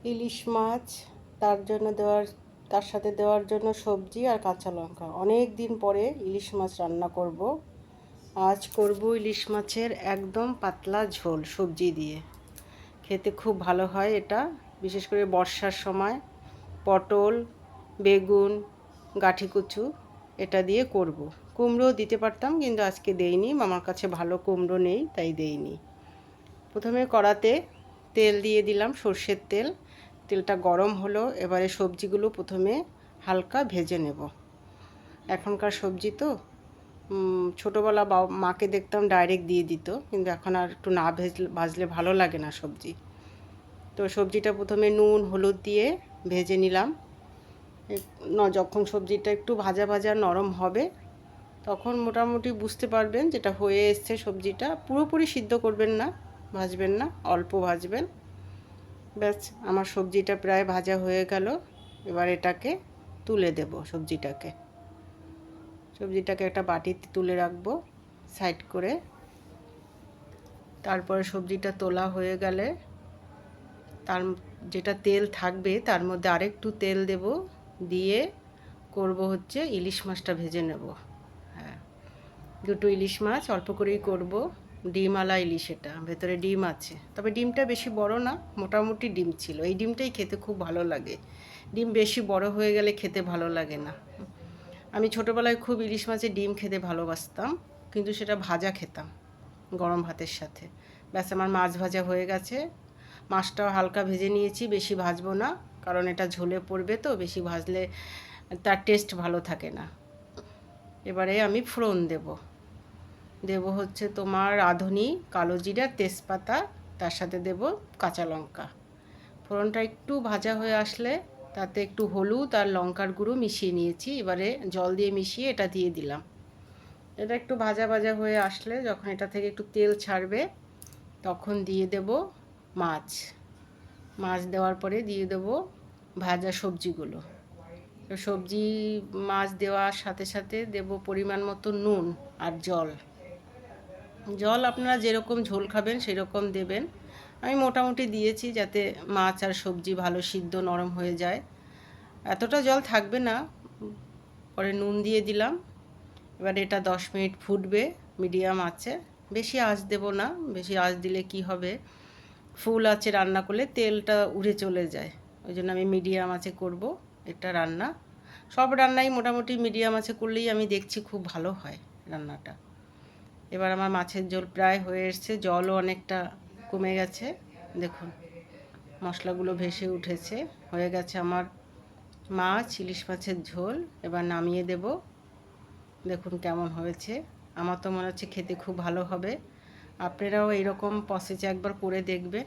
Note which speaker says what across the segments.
Speaker 1: ইলিশ মাছ, তার সাথে দেওয়ার জন্য সবজি আর কাঁচা লঙ্কা। অনেক দিন পরে ইলিশ মাছ রান্না করব। আজ করব ইলিশ মাছের একদম পাতলা ঝোল সবজি দিয়ে। খেতে খুব ভালো হয় এটা, বিশেষ করে বর্ষার সময়। পটল, বেগুন, গাঠি কচু এটা দিয়ে করব। কুমড়ো দিতে পারতাম, কিন্তু আজকে দেইনি। মামার কাছে ভালো কুমড়ো নেই, তাই দেইনি। প্রথমে কড়াতে তেল দিয়ে দিলাম, সর্ষের তেল। তেলটা গরম হলো, এবারে সবজিগুলো প্রথমে হালকা ভেজে নেব। এখনকার সবজি তো ছোটোবেলা মাকে দেখতাম ডাইরেক্ট দিয়ে দিত, কিন্তু এখন আর একটু না ভাজলে ভালো লাগে না সবজি। তো সবজিটা প্রথমে নুন হলুদ দিয়ে ভেজে নিলাম। যখন সবজিটা একটু ভাজা ভাজা নরম হবে, তখন মোটামুটি বুঝতে পারবেন যেটা হয়ে এসছে সবজিটা। পুরোপুরি সিদ্ধ করবেন না, ভাজবেন না, অল্প ভাজবেন। ব্যাস, আমার সবজিটা প্রায় ভাজা হয়ে গেল। এবার এটাকে তুলে দেব। সবজিটাকে একটা বাটিতে তুলে রাখবো সাইড করে। তারপরে সবজিটা তোলা হয়ে গেলে তার যেটা তেল থাকবে তার মধ্যে আরেকটু তেল দেব, দিয়ে করব হচ্ছে ইলিশ মাছটা ভেজে নেব। হ্যাঁ, দুটো ইলিশ মাছ অল্প করেই করব। ডিমওয়ালা ইলিশ, এটা ভেতরে ডিম আছে, তবে ডিমটা বেশি বড় না, মোটামুটি ডিম ছিল। এই ডিমটাই খেতে খুব ভালো লাগে। ডিম বেশি বড় হয়ে গেলে খেতে ভালো লাগে না। আমি ছোটোবেলায় খুব ইলিশ মাছের ডিম খেতে ভালোবাসতাম, কিন্তু সেটা ভাজা খেতাম গরম ভাতের সাথে। ব্যাস, আমার মাছ ভাজা হয়ে গেছে। মাছটাও হালকা ভেজে নিয়েছি, বেশি ভাজবো না, কারণ এটা ঝোলে পড়বে, তো বেশি ভাজলে তার টেস্ট ভালো থাকে না। এবারে আমি ফোড়ন দেব হচ্ছে তোমার রাঁধুনি, কালো জিরা, তেজপাতা, তার সাথে দেব কাঁচা লঙ্কা। ফোড়নটা একটু ভাজা হয়ে আসলে তাতে একটু হলুদ আর লঙ্কার গুঁড়ো মিশিয়ে নিয়েছি। এবারে জল দিয়ে মিশিয়ে এটা দিয়ে দিলাম। এটা একটু ভাজা ভাজা হয়ে আসলে, যখন এটা থেকে একটু তেল ছাড়বে, তখন দিয়ে দেব মাছ দেওয়ার পরে দিয়ে দেব ভাজা সবজিগুলো। তো মাছ দেওয়ার সাথে সাথে দেব পরিমাণ মতো নুন আর জল আপনারা যেরকম ঝোল খাবেন সেরকম দেবেন। আমি মোটামুটি দিয়েছি, যাতে মাছ আর সবজি ভালো সিদ্ধ নরম হয়ে যায়। এতটা জল থাকবে না। পরে নুন দিয়ে দিলাম। এবার এটা 10 মিনিট ফুটবে মিডিয়াম আঁচে। বেশি আঁচ দেব না, বেশি আঁচ দিলে কি হবে, ফুল আঁচে রান্না করলে তেলটা উড়ে চলে যায়। ওই জন্য আমি মিডিয়াম আঁচে করব এটা রান্না। সব রান্নাই মোটামুটি মিডিয়াম আঁচে করলেই আমি দেখছি খুব ভালো হয় রান্নাটা। এবার আমার মাছের ঝোল প্রায় হয়ে এসছে, জলও অনেকটা কমে গেছে। দেখুন, মশলাগুলো ভেসে উঠেছে। হয়ে গেছে আমার ইলিশ মাছের ঝোল। এবার নামিয়ে দেব। দেখুন কেমন হয়েছে। আমার তো মনে হচ্ছে খেতে খুব ভালো হবে। আপনারাও এইরকম প্রসেসে একবার করে দেখবেন,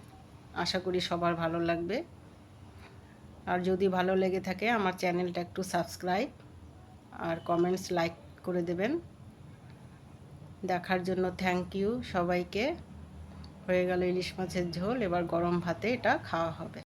Speaker 1: আশা করি সবার ভালো লাগবে। আর যদি ভালো লেগে থাকে আমার চ্যানেলটা একটু সাবস্ক্রাইব আর কমেন্টস লাইক করে দেবেন। দেখার জন্য থ্যাংক ইউ সবাইকে। হয়ে গেল ইলিশ মাছের ঝোল। এবার গরম ভাতে এটা খাওয়া হবে।